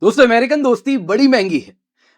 दोस्तों अमेरिकन दोस्ती बड़ी महंगी है।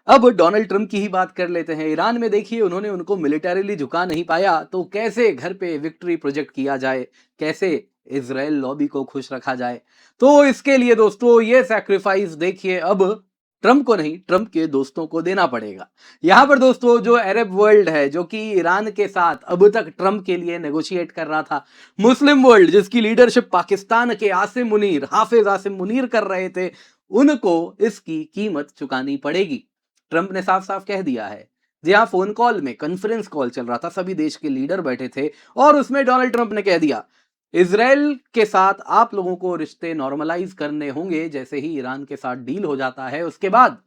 अब डोनाल्ड ट्रंप की ही बात कर लेते हैं। ईरान में देखिए उन्होंने उनको मिलिटरीली झुका नहीं पाया, तो कैसे घर पे विक्ट्री प्रोजेक्ट किया जाए, कैसे इजराइल लॉबी को खुश रखा जाए। तो इसके लिए दोस्तों ये सैक्रिफाइस देखिए अब ट्रंप को नहीं, ट्रंप के दोस्तों को देना पड़ेगा। यहां पर दोस्तों जो अरब वर्ल्ड है, जो कि ईरान के साथ अब तक ट्रंप के लिए नेगोशिएट कर रहा था, मुस्लिम वर्ल्ड जिसकी लीडरशिप पाकिस्तान के आसिम मुनीर, हाफिज आसिम मुनीर कर रहे थे, उनको इसकी कीमत चुकानी पड़ेगी। ट्रंप ने साफ साफ कह दिया है। जी हाँ, फोन कॉल में कॉन्फ्रेंस कॉल चल रहा था, सभी देश के लीडर बैठे थे और उसमें डोनाल्ड ट्रंप ने कह दिया, इसराइल के साथ आप लोगों को रिश्ते नॉर्मलाइज करने होंगे जैसे ही ईरान के साथ डील हो जाता है उसके बाद।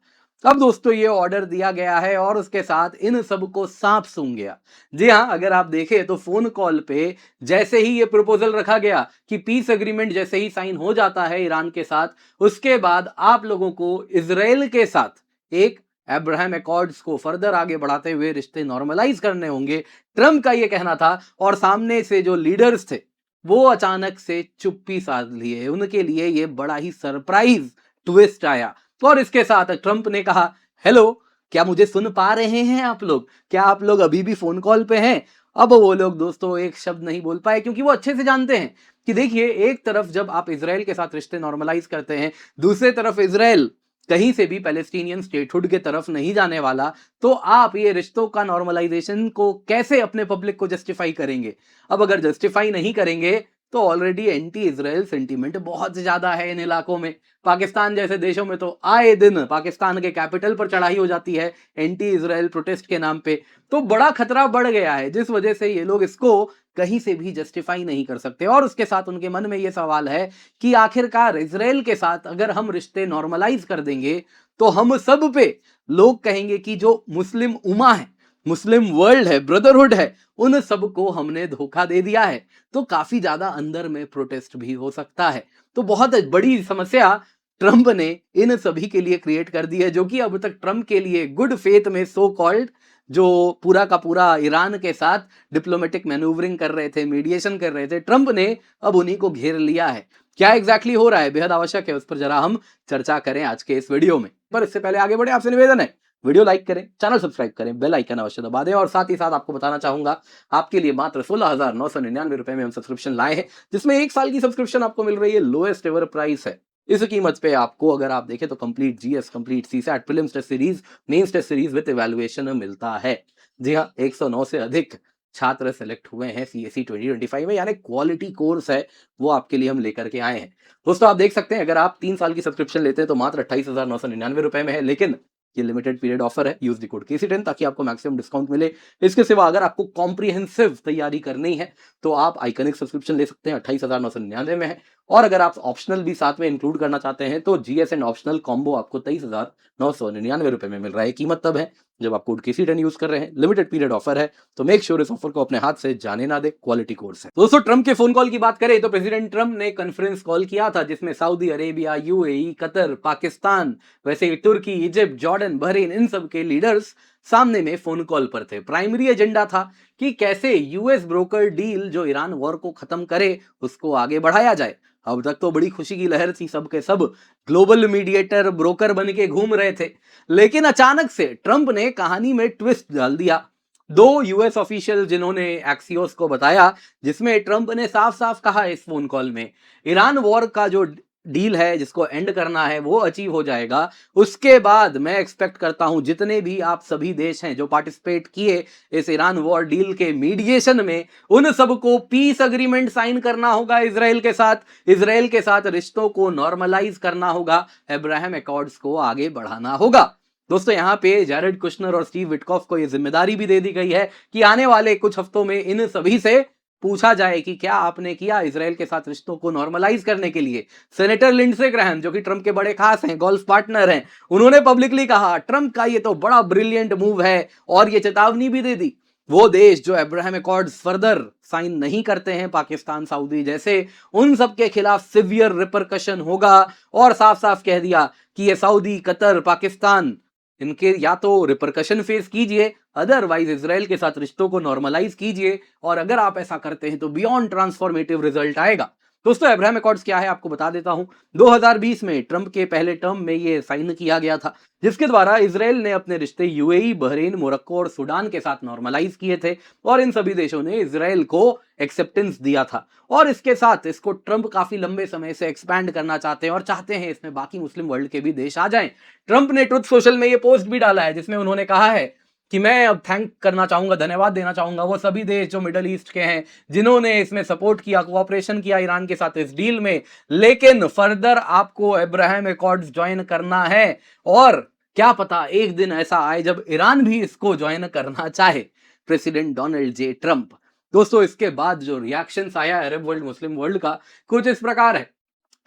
अब दोस्तों ये ऑर्डर दिया गया है और उसके साथ इन सबको सांप सूंघ गया। जी हाँ, अगर आप देखें तो फोन कॉल पे जैसे ही ये प्रपोजल रखा गया कि पीस एग्रीमेंट जैसे ही साइन हो जाता है ईरान के साथ, उसके बाद आप लोगों को इसराइल के साथ एक अब्राहम अकॉर्ड्स को फर्दर आगे बढ़ाते हुए रिश्ते नॉर्मलाइज करने होंगे। ट्रंप का यह कहना था और सामने से जो लीडर्स थे वो अचानक से चुप्पी साध लिए। उनके लिए यह बड़ा ही सरप्राइज ट्विस्ट आया और इसके साथ ट्रंप ने कहा, हेलो, क्या मुझे सुन पा रहे हैं आप लोग? क्या आप लोग अभी भी फोन कॉल पे हैं? अब वो लोग दोस्तों एक शब्द नहीं बोल पाए, क्योंकि वो अच्छे से जानते हैं कि देखिए एक तरफ जब आप इसराइल के साथ रिश्ते नॉर्मलाइज करते हैं, दूसरे तरफ इसराइल कहीं से भी पैलेस्टीनियन स्टेटहुड के तरफ नहीं जाने वाला, तो आप ये रिश्तों का नॉर्मलाइजेशन को कैसे अपने पब्लिक को जस्टिफाई करेंगे? अब अगर जस्टिफाई नहीं करेंगे तो ऑलरेडी एंटी इजराइल सेंटीमेंट बहुत ज्यादा है इन इलाकों में। पाकिस्तान जैसे देशों में तो आए दिन पाकिस्तान के कैपिटल पर चढ़ाई हो जाती है एंटी इजराइल प्रोटेस्ट के नाम पे। तो बड़ा खतरा बढ़ गया है, जिस वजह से ये लोग इसको कहीं से भी जस्टिफाई नहीं कर सकते। और उसके साथ उनके मन में ये सवाल है कि आखिरकार इसराइल के साथ अगर हम रिश्ते नॉर्मलाइज कर देंगे तो हम सब पे लोग कहेंगे कि जो मुस्लिम उमा है, मुस्लिम वर्ल्ड है, ब्रदरहुड है, उन सबको हमने धोखा दे दिया है। तो काफी ज्यादा अंदर में प्रोटेस्ट भी हो सकता है। तो बहुत बड़ी समस्या ट्रंप ने इन सभी के लिए क्रिएट कर दी है, जो कि अब तक ट्रंप के लिए गुड फेथ में सो कॉल्ड जो पूरा का पूरा ईरान के साथ डिप्लोमेटिक मैन्यूवरिंग कर रहे थे, मीडिएशन कर रहे थे, ट्रंप ने अब उन्हीं को घेर लिया है। क्या एग्जैक्टली हो रहा है, बेहद आवश्यक है उस पर जरा हम चर्चा करें आज के इस वीडियो में। पर इससे पहले आगे बढ़े, आपसे निवेदन है वीडियो लाइक करें, चैनल सब्सक्राइब करें, बेल आइकन अवश्य दबा दें और साथ ही साथ आपको बताना चाहूंगा आपके लिए मात्र 16,999 रुपए में हम सब्सक्रिप्शन लाए हैं, जिसमें 1 साल की सब्सक्रिप्शन आपको मिल रही है, लोएस्ट एवर प्राइस है। इस कीमत पे आपको अगर आप देखें तो complete GS, complete CSAT, prelims test series, mains test series with evaluation मिलता है। जी हाँ, 109 से अधिक छात्र सेलेक्ट हुए हैं सीएसई 2025 में, यानी क्वालिटी कोर्स है वो आपके लिए हम लेकर के आए हैं। दोस्तों आप देख सकते हैं अगर आप 3 साल की सब्सक्रिप्शन लेते हैं तो मात्र 28,999 रुपए में है, लेकिन ये लिमिटेड पीरियड ऑफर है। यूज द कोड KC10 ताकि आपको मैक्सिमम डिस्काउंट मिले। इसके सिवा अगर आपको कॉम्प्रिहेंसिव तैयारी करनी है तो आप आइकनिक सब्सक्रिप्शन ले सकते हैं, 28,999 में है। और अगर आप ऑप्शनल भी साथ में इंक्लूड करना चाहते हैं तो जीएस एंड ऑप्शनल कॉम्बो आपको 23,999 रुपए में मिल रहा है। कीमत तब है जब आप कोड KC10 यूज कर रहे हैं, लिमिटेड पीरियड ऑफर है, तो मेक श्योर इस ऑफर को अपने हाथ से जाने ना दे, क्वालिटी कोर्स है। दोस्तों ट्रंप के फोन कॉल की बात करें तो प्रेसिडेंट ट्रंप ने कॉन्फ्रेंस कॉल किया था जिसमें Saudi Arabia, UAE, Qatar, Pakistan, वैसे ही तुर्की, इजिप्ट, जॉर्डन, बहरीन, इन सब के लीडर्स सामने में फोन कॉल पर थे। प्राइमरी एजेंडा था कि कैसे यूएस ब्रोकर डील जो ईरान वॉर को खत्म करे उसको आगे बढ़ाया जाए। अब तक तो बड़ी खुशी की लहर थी, सबके सब ग्लोबल मीडिएटर, ब्रोकर बन के घूम रहे थे, लेकिन अचानक से ट्रंप ने कहानी में ट्विस्ट डाल दिया। दो यूएस ऑफिशियल जिन्होंने एक्सियोस को बताया, जिसमें ट्रंप ने साफ साफ कहा इस फोन कॉल में, ईरान वॉर का जो डील है जिसको एंड करना है वो अचीव हो जाएगा। उसके बाद मैं एक्सपेक्ट करता हूं जितने भी आप सभी देश हैं जो पार्टिसिपेट किए इस ईरान वॉर डील के मीडिएशन में, उन सबको पीस अग्रीमेंट साइन करना होगा इसराइल के साथ, इसराइल के साथ रिश्तों को नॉर्मलाइज करना होगा, अब्राहम अकॉर्ड्स को आगे बढ़ाना होगा। दोस्तों यहाँ पे जैरेड कुशनर और स्टीव विटकॉफ को यह जिम्मेदारी भी दे दी गई है कि आने वाले कुछ हफ्तों में इन सभी से पूछा जाए कि क्या आपने किया इसराइल के साथ रिश्तों को नॉर्मलाइज करने के लिए। सेनेटर लिंडसे ग्रैहम जो कि ट्रंप के बड़े खास हैं, गोल्फ पार्टनर हैं, उन्होंने पब्लिकली कहा ट्रंप का ये तो बड़ा ब्रिलियंट मूव है और ये चेतावनी भी दे दी वो देश जो अब्राहम अकॉर्ड्स फर्दर साइन नहीं करते हैं, पाकिस्तान, सऊदी जैसे, उन सब के खिलाफ सिवियर रिपरकशन होगा। और साफ साफ कह दिया कि ये सऊदी, कतर, पाकिस्तान, इनके या तो रिपरकशन फेस कीजिए, अदरवाइज इसराइल के साथ रिश्तों को नॉर्मलाइज कीजिए, और अगर आप ऐसा करते हैं तो बियॉन्ड ट्रांसफॉर्मेटिव रिजल्ट आएगा। दोस्तों अब्राहम अकॉर्ड्स क्या है आपको बता देता हूं। 2020 में ट्रंप के पहले टर्म में ये साइन किया गया था, जिसके द्वारा इसराइल ने अपने रिश्ते यूएई, बहरीन, मोरक्को और सूडान के साथ नॉर्मलाइज किए थे और इन सभी देशों ने इसराइल को एक्सेप्टेंस दिया था। और इसके साथ इसको ट्रंप काफी लंबे समय से एक्सपैंड करना चाहते हैं और चाहते हैं इसमें बाकी मुस्लिम वर्ल्ड के भी देश आ जाएं। ट्रंप ने ट्रुथ सोशल में ये पोस्ट भी डाला है जिसमें उन्होंने कहा है कि मैं अब थैंक करना चाहूंगा, धन्यवाद देना चाहूंगा वो सभी देश जो मिडल ईस्ट के हैं जिन्होंने इसमें सपोर्ट किया, कोऑपरेशन किया ईरान के साथ इस डील में। लेकिन फर्दर आपको अब्राहम अकॉर्ड्स ज्वाइन करना है और क्या पता एक दिन ऐसा आए जब ईरान भी इसको ज्वाइन करना चाहे। President Donald J Trump. दोस्तों इसके बाद जो रिएक्शंस आया अरब वर्ल्ड, मुस्लिम वर्ल्ड का, कुछ इस प्रकार है।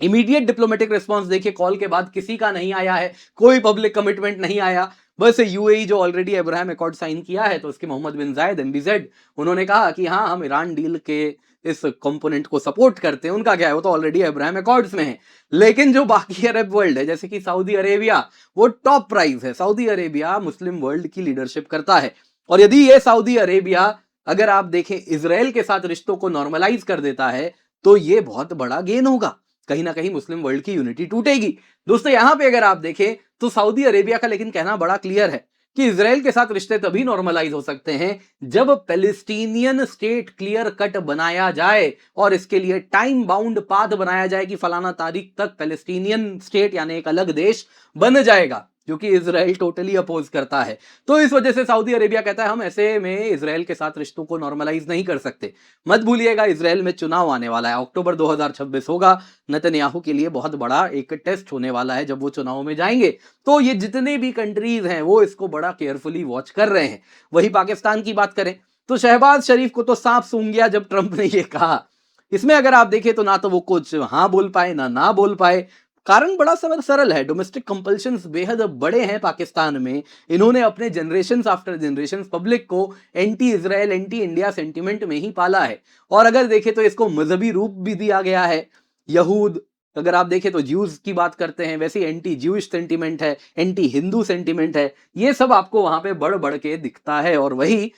इमीडिएट डिप्लोमेटिक रिस्पांस देखिए कॉल के बाद किसी का नहीं आया है, कोई पब्लिक कमिटमेंट नहीं आया। बस यूएई जो ऑलरेडी अब्राहम अकॉर्ड साइन किया है तो उसके मोहम्मद बिन जायद एमबीजेड उन्होंने कहा कि हाँ हम ईरान डील के इस कंपोनेंट को सपोर्ट करते हैं। उनका क्या है, वो तो ऑलरेडी अब्राहम अकॉर्ड्स में है। लेकिन जो बाकी अरब वर्ल्ड है जैसे कि सऊदी अरेबिया, वो टॉप प्राइज है। सऊदी अरेबिया मुस्लिम वर्ल्ड की लीडरशिप करता है और यदि ये सऊदी अरेबिया अगर आप देखें इसराइल के साथ रिश्तों को नॉर्मलाइज कर देता है तो ये बहुत बड़ा गेन होगा। कहीं ना कहीं मुस्लिम वर्ल्ड की यूनिटी टूटेगी। दोस्तों यहां पे अगर आप देखें तो सऊदी अरेबिया का लेकिन कहना बड़ा क्लियर है कि इसराइल के साथ रिश्ते तभी नॉर्मलाइज हो सकते हैं जब पैलेस्टीनियन स्टेट क्लियर कट बनाया जाए और इसके लिए टाइम बाउंड पाथ बनाया जाए कि फलाना तारीख तक पैलेस्टीनियन स्टेट यानी एक अलग देश बन जाएगा, जो कि इसराइल टोटली अपोज करता है। तो इस वजह से सऊदी अरेबिया कहता है हम ऐसे में इसराइल के साथ रिश्तों को नॉर्मलाइज नहीं कर सकते। मत भूलिएगा इसराइल में चुनाव आने वाला है, अक्टूबर 2026 होगा। नेतन्याहू के लिए बहुत बड़ा एक टेस्ट होने वाला है जब वो चुनाव में जाएंगे। तो ये जितने भी कंट्रीज हैं वो इसको बड़ा केयरफुली वॉच कर रहे हैं। वही पाकिस्तान की बात करें तो शहबाज शरीफ को तो सांप सूंघ गया जब ट्रंप ने ये कहा। इसमें अगर आप देखें तो ना तो वो कुछ हाँ बोल पाए ना बोल पाए। कारण बड़ा सरल है, डोमेस्टिक कंपल्शंस बेहद बड़े हैं पाकिस्तान में। इन्होंने अपने जनरेशन आफ्टर जनरेशन पब्लिक को anti Israel, anti India sentiment में ही पाला है। और अगर देखें तो इसको मजहबी रूप भी दिया गया है। यहूद अगर आप देखें तो ज्यूज की बात करते हैं, वैसे एंटी ज्यूइश सेंटिमेंट है, एंटी हिंदू सेंटिमेंट है। ये सब आपको वहां पे बढ़ बढ़ के दिखता है और वही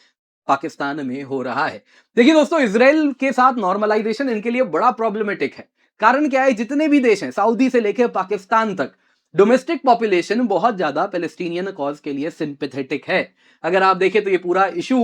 पाकिस्तान में हो रहा है। देखिए दोस्तों इसराइल के साथ नॉर्मलाइजेशन इनके लिए बड़ा प्रॉब्लमेटिक है। कारण क्या है, जितने भी देश हैं सऊदी से लेकर पाकिस्तान तक, डोमेस्टिक पॉपुलेशन बहुत ज्यादा पैलेस्टीनियन कॉज के लिए सिंपैथेटिक है। अगर आप देखें तो ये पूरा इशू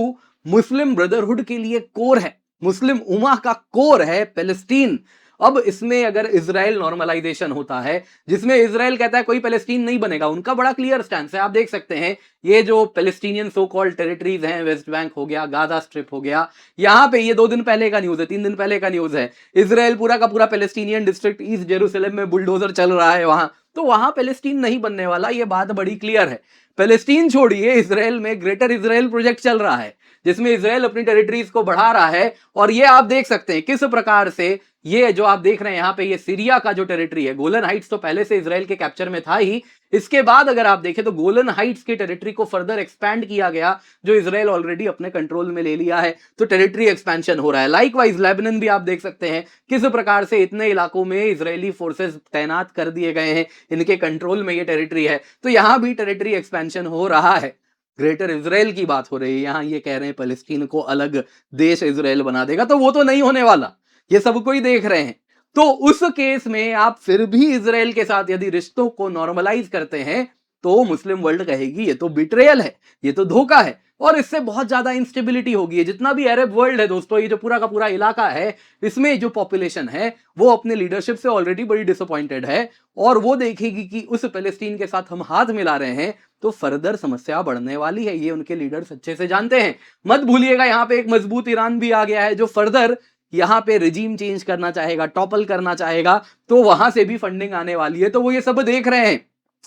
मुस्लिम ब्रदरहुड के लिए कोर है, मुस्लिम उम्मा का कोर है पैलेस्टीन। अब इसमें अगर इजराइल नॉर्मलाइजेशन होता है जिसमें इजराइल कहता है कोई पैलेस्टीन नहीं बनेगा, उनका बड़ा क्लियर स्टैंड है। आप देख सकते हैं ये जो पैलेस्टीनियन सो कॉल्ड टेरिटरीज हैं, वेस्ट बैंक हो गया, गाजा स्ट्रिप हो गया, यहां पे ये 2 दिन पहले का न्यूज है, 3 दिन पहले का न्यूज है, इजराइल पूरा का पूरा पैलेस्टीनियन डिस्ट्रिक्ट ईस्ट जेरूसलम में बुलडोजर चल रहा है वहां। तो वहां पैलेस्टीन नहीं बनने वाला, ये बात बड़ी क्लियर है। पैलेस्टीन छोड़िए, इसराइल में ग्रेटर इसराइल प्रोजेक्ट चल रहा है जिसमें इसराइल अपनी टेरिटरीज को बढ़ा रहा है। और ये आप देख सकते हैं किस प्रकार से ये जो आप देख रहे हैं यहां पे, ये सीरिया का जो टेरिटरी है, गोलन हाइट्स तो पहले से इसराइल के कैप्चर में था ही। इसके बाद अगर आप देखें तो गोलन हाइट्स की टेरिटरी को फर्दर एक्सपैंड किया गया, जो इसराइल ऑलरेडी अपने कंट्रोल में ले लिया है। तो टेरिटरी एक्सपेंशन हो रहा है। लाइकवाइज लेबनान भी आप देख सकते हैं किस प्रकार से इतने इलाकों में इजरायली फोर्सेस तैनात कर दिए गए हैं, इनके कंट्रोल में ये टेरिटरी है। तो यहां भी टेरिटरी एक्सपेंशन हो रहा है। ग्रेटर इसराइल की बात हो रही है, यहां ये कह रहे हैं पैलेस्टीन को अलग देश इसराइल बना देगा, तो वो तो नहीं होने वाला, ये सबको ही देख रहे हैं। तो उस केस में आप फिर भी इसराइल के साथ यदि रिश्तों को नॉर्मलाइज करते हैं तो मुस्लिम वर्ल्ड कहेगी ये तो बिट्रेयल है, ये तो धोखा है और इससे बहुत ज्यादा इंस्टेबिलिटी होगी। जितना भी अरब वर्ल्ड है दोस्तों, ये जो पूरा का पूरा इलाका है, इसमें जो पॉपुलेशन है वो अपने लीडरशिप से ऑलरेडी बड़ी डिसअपॉइंटेड है और वो देखेगी कि उस पैलेस्टीन के साथ हम हाथ मिला रहे हैं तो फर्दर समस्या बढ़ने वाली है। ये उनके लीडर्स अच्छे से जानते हैं। मत भूलिएगा यहां पे एक मजबूत ईरान भी आ गया है जो फर्दर यहां पे रिजीम चेंज करना चाहेगा, टॉपल करना चाहेगा, तो वहां से भी फंडिंग आने वाली है। तो वो ये सब देख रहे हैं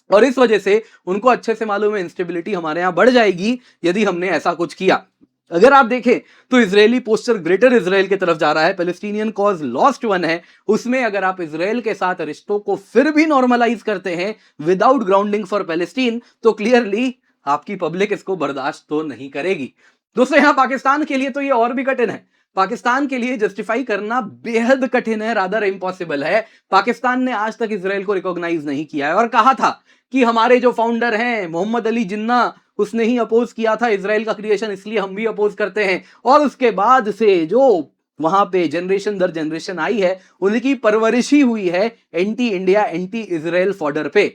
और इस वजह से उनको अच्छे से मालूम है इंस्टेबिलिटी हमारे यहां बढ़ जाएगी यदि हमने ऐसा कुछ किया। अगर आप देखें तो इजरायली पोस्टर ग्रेटर इसराइल की तरफ जा रहा है, पैलेस्टीनियन कॉज लॉस्ट वन है। उसमें अगर आप इसराइल के साथ रिश्तों को फिर भी नॉर्मलाइज करते हैं विदाउट ग्राउंडिंग फॉर पैलेस्टीन, तो क्लियरली आपकी पब्लिक इसको बर्दाश्त तो नहीं करेगी। दोस्तों यहां पाकिस्तान के लिए तो ये और भी कठिन है। पाकिस्तान के लिए जस्टिफाई करना बेहद कठिन है, रादर इम्पॉसिबल है। पाकिस्तान ने आज तक इसराइल को रिकॉग्नाइज नहीं किया है और कहा था कि हमारे जो फाउंडर हैं मोहम्मद अली जिन्ना, उसने ही अपोज किया था इसराइल का क्रिएशन, इसलिए हम भी अपोज करते हैं। और उसके बाद से जो वहां पे जनरेशन दर जनरेशन आई है, उनकी परवरिश ही हुई है anti India anti Israel fodder पे।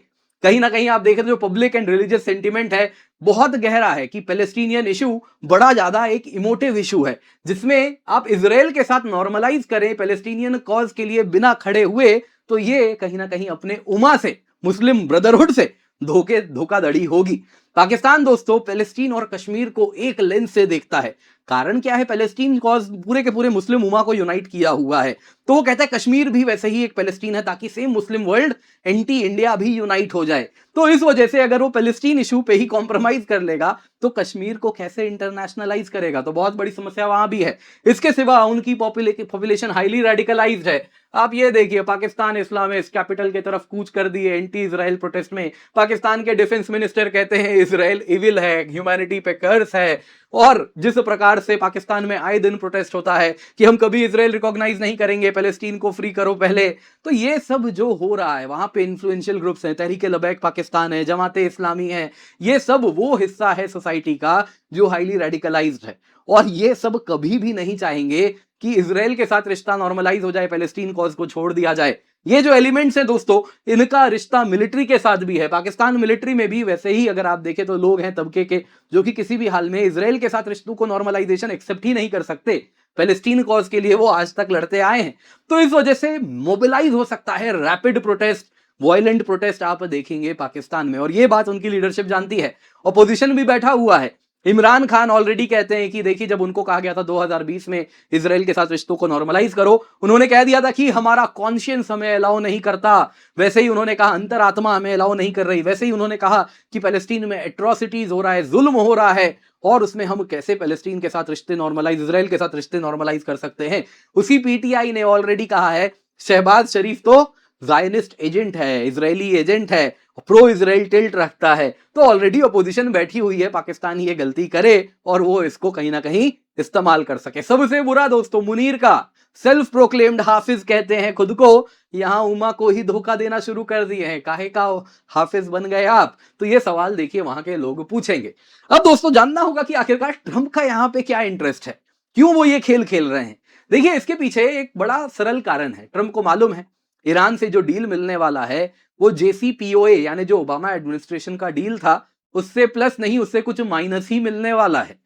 कहीं ना कहीं आप देख रहे हो जो पब्लिक एंड रिलीजियस सेंटिमेंट है बहुत गहरा है कि पैलेस्टीनियन इशू बड़ा ज्यादा एक इमोटिव इशू है, जिसमें आप इजराइल के साथ नॉर्मलाइज करें पैलेस्टीनियन कॉज के लिए बिना खड़े हुए, तो ये कहीं ना कहीं अपने उमा से, मुस्लिम ब्रदरहुड से धोखाधड़ी होगी। पाकिस्तान दोस्तों पैलेस्टीन और कश्मीर को एक लेंस से देखता है। कारण क्या है, पैलेस्टीन कॉज पूरे के पूरे मुस्लिम उमा को यूनाइट किया हुआ है, तो वो कहता है कश्मीर भी वैसे ही एक पैलेस्टीन है, ताकि सेम मुस्लिम वर्ल्ड एंटी इंडिया भी यूनाइट हो जाए। तो इस वजह से अगर वो पैलेस्टीन इशू पे ही कॉम्प्रोमाइज कर लेगा तो कश्मीर को कैसे इंटरनेशनलाइज करेगा, तो बहुत बड़ी समस्या वहां भी है। इसके सिवा उनकी पॉपुलेशन हाईली रेडिकलाइज्ड है। आप ये देखिए पाकिस्तान इस्लामिस्ट कैपिटल की तरफ कूच कर दिए एंटी इजराइल प्रोटेस्ट में। पाकिस्तान के डिफेंस मिनिस्टर कहते हैं इजराइल इविल है, ह्यूमैनिटी पे कर्स है। और जिस प्रकार से पाकिस्तान में आए दिन प्रोटेस्ट होता है कि हम कभी इजराइल रिकॉग्नाइज नहीं करेंगे, पैलेस्टीन को फ्री करो पहले, तो ये सब जो हो रहा है वहां पे इन्फ्लुएंशियल ग्रुप्स हैं, तहरीक लबैक पाकिस्तान है, जमाते इस्लामी है, ये सब वो हिस्सा है सोसाइटी का जो हाईली रेडिकलाइज्ड है। और ये सब कभी भी नहीं चाहेंगे कि इजराइल के साथ रिश्ता नॉर्मलाइज हो जाए, पैलेस्टीन कॉज को छोड़ दिया जाए। ये जो एलिमेंट्स हैं दोस्तों, इनका रिश्ता मिलिट्री के साथ भी है। पाकिस्तान मिलिट्री में भी वैसे ही अगर आप देखें तो लोग हैं तबके के जो कि किसी भी हाल में इजराइल के साथ रिश्तों को नॉर्मलाइजेशन एक्सेप्ट ही नहीं कर सकते। पैलेस्टीन कॉज के लिए वो आज तक लड़ते आए हैं। तो इस वजह से मोबिलाइज हो सकता है रैपिड प्रोटेस्ट, वायलेंट प्रोटेस्ट आप देखेंगे पाकिस्तान में, और ये बात उनकी लीडरशिप जानती है। अपोजिशन भी बैठा हुआ है। इमरान खान ऑलरेडी कहते हैं कि देखिए जब उनको कहा गया था 2020 में इजराइल के साथ रिश्तों को नॉर्मलाइज करो, उन्होंने कह दिया था कि हमारा कॉन्शियंस हमें अलाउ नहीं करता। वैसे ही उन्होंने कहा अंतरात्मा हमें अलाउ नहीं कर रही। वैसे ही उन्होंने कहा कि पैलेस्टीन में एट्रोसिटीज हो रहा है, जुल्म हो रहा है, और उसमें हम कैसे पैलेस्टीन के साथ रिश्ते नॉर्मलाइज, इजराइल के साथ रिश्ते नॉर्मलाइज कर सकते हैं। उसी पीटीआई ने ऑलरेडी कहा है शहबाज शरीफ तो जायनिस्ट एजेंट है, इजरायली एजेंट है, प्रो इजराइल टिल्ट रखता है। तो ऑलरेडी अपोजिशन बैठी हुई है, पाकिस्तान ये गलती करे और वो इसको कहीं ना कहीं इस्तेमाल कर सके। सबसे बुरा दोस्तों मुनीर का, सेल्फ प्रोक्लेम्ड हाफिज कहते हैं खुद को, यहां उमा को ही धोखा देना शुरू कर दिए हैं। काहे का हाफिज बन गए आप, तो ये सवाल देखिए वहां के लोग पूछेंगे। अब दोस्तों जानना होगा कि आखिरकार ट्रंप का यहां पे क्या इंटरेस्ट है, क्यों वो ये खेल खेल रहे हैं। देखिए इसके पीछे एक बड़ा सरल कारण है। ट्रंप को मालूम है ईरान से जो डील मिलने वाला है वो जेसीपीओए यानी जो ओबामा एडमिनिस्ट्रेशन का डील था उससे प्लस नहीं, उससे कुछ माइनस ही मिलने वाला है।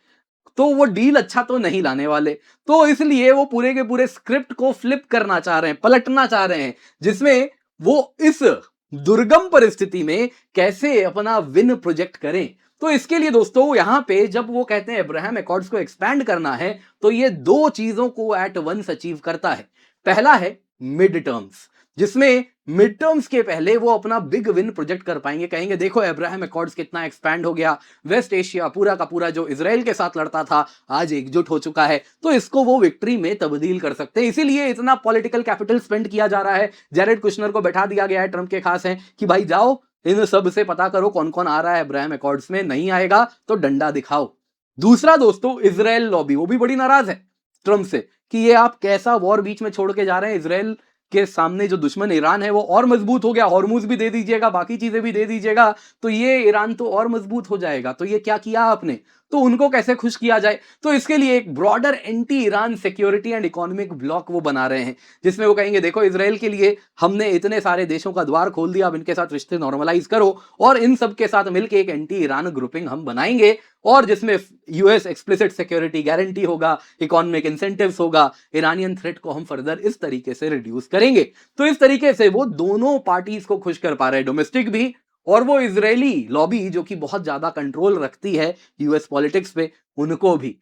तो वो डील अच्छा तो नहीं लाने वाले, तो इसलिए वो पूरे के पूरे स्क्रिप्ट को फ्लिप करना चाह रहे हैं, पलटना चाह रहे हैं, जिसमें वो इस दुर्गम परिस्थिति में कैसे अपना विन प्रोजेक्ट करें। तो इसके लिए दोस्तों यहां पे जब वो कहते हैं अब्राहम अकॉर्ड्स को एक्सपैंड करना है, तो ये दो चीजों को एट वंस अचीव करता है। पहला है मिड टर्म्स, जिसमें मिड टर्म्स के पहले वो अपना बिग विन प्रोजेक्ट कर पाएंगे। कहेंगे देखो अब्राहम अकॉर्ड्स कितना एक्सपैंड हो गया, वेस्ट एशिया पूरा का पूरा जो इजराइल के साथ लड़ता था आज एकजुट हो चुका है, तो इसको वो विक्ट्री में तब्दील कर सकते हैं। इसीलिए इतना पॉलिटिकल कैपिटल स्पेंड किया जा रहा है। जैरेड कुशनर को बैठा दिया गया है, ट्रंप के खास हैं, कि भाई जाओ इन सब से पता करो कौन कौन आ रहा है अब्राहम अकॉर्ड्स में, नहीं आएगा तो डंडा दिखाओ। दूसरा दोस्तों इजराइल लॉबी, वो भी बड़ी नाराज है ट्रंप से कि ये आप कैसा वॉर बीच में छोड़ के जा रहे हैं। इजराइल के सामने जो दुश्मन ईरान है वो और मजबूत हो गया, हॉर्मुज भी दे दीजिएगा, बाकी चीजें भी दे दीजिएगा, तो ये ईरान तो और मजबूत हो जाएगा। तो ये क्या किया आपने, तो उनको कैसे खुश किया जाए। तो इसके लिए एक broader anti Iran security and economic block वो बना रहे हैं, जिसमें वो कहेंगे देखो इजराइल के लिए हमने इतने सारे देशों का द्वार खोल दिया, अब इनके साथ रिश्ते नॉर्मलाइज करो, और इन सब के साथ मिलकर एक एंटी ईरान ग्रुपिंग हम बनाएंगे, और जिसमें यूएस एक्सप्लिसिट सिक्योरिटी गारंटी होगा, इकोनॉमिक इंसेंटिव्स होगा, ईरानियन थ्रेट को हम फर्दर इस तरीके से रिड्यूस करेंगे। तो इस तरीके से वो दोनों पार्टीज को खुश कर पा रहे हैं, डोमेस्टिक भी और वो इजरायली लॉबी जो कि बहुत ज्यादा कंट्रोल रखती है यूएस पॉलिटिक्स पे, उनको भी।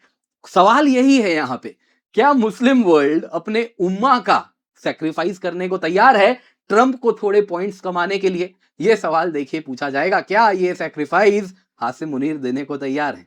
सवाल यही है यहां पे, क्या मुस्लिम वर्ल्ड अपने उम्मा का सेक्रीफाइस करने को तैयार है ट्रंप को थोड़े पॉइंट्स कमाने के लिए? यह सवाल देखिए पूछा जाएगा, क्या ये सेक्रीफाइस हासिम मुनीर देने को तैयार है?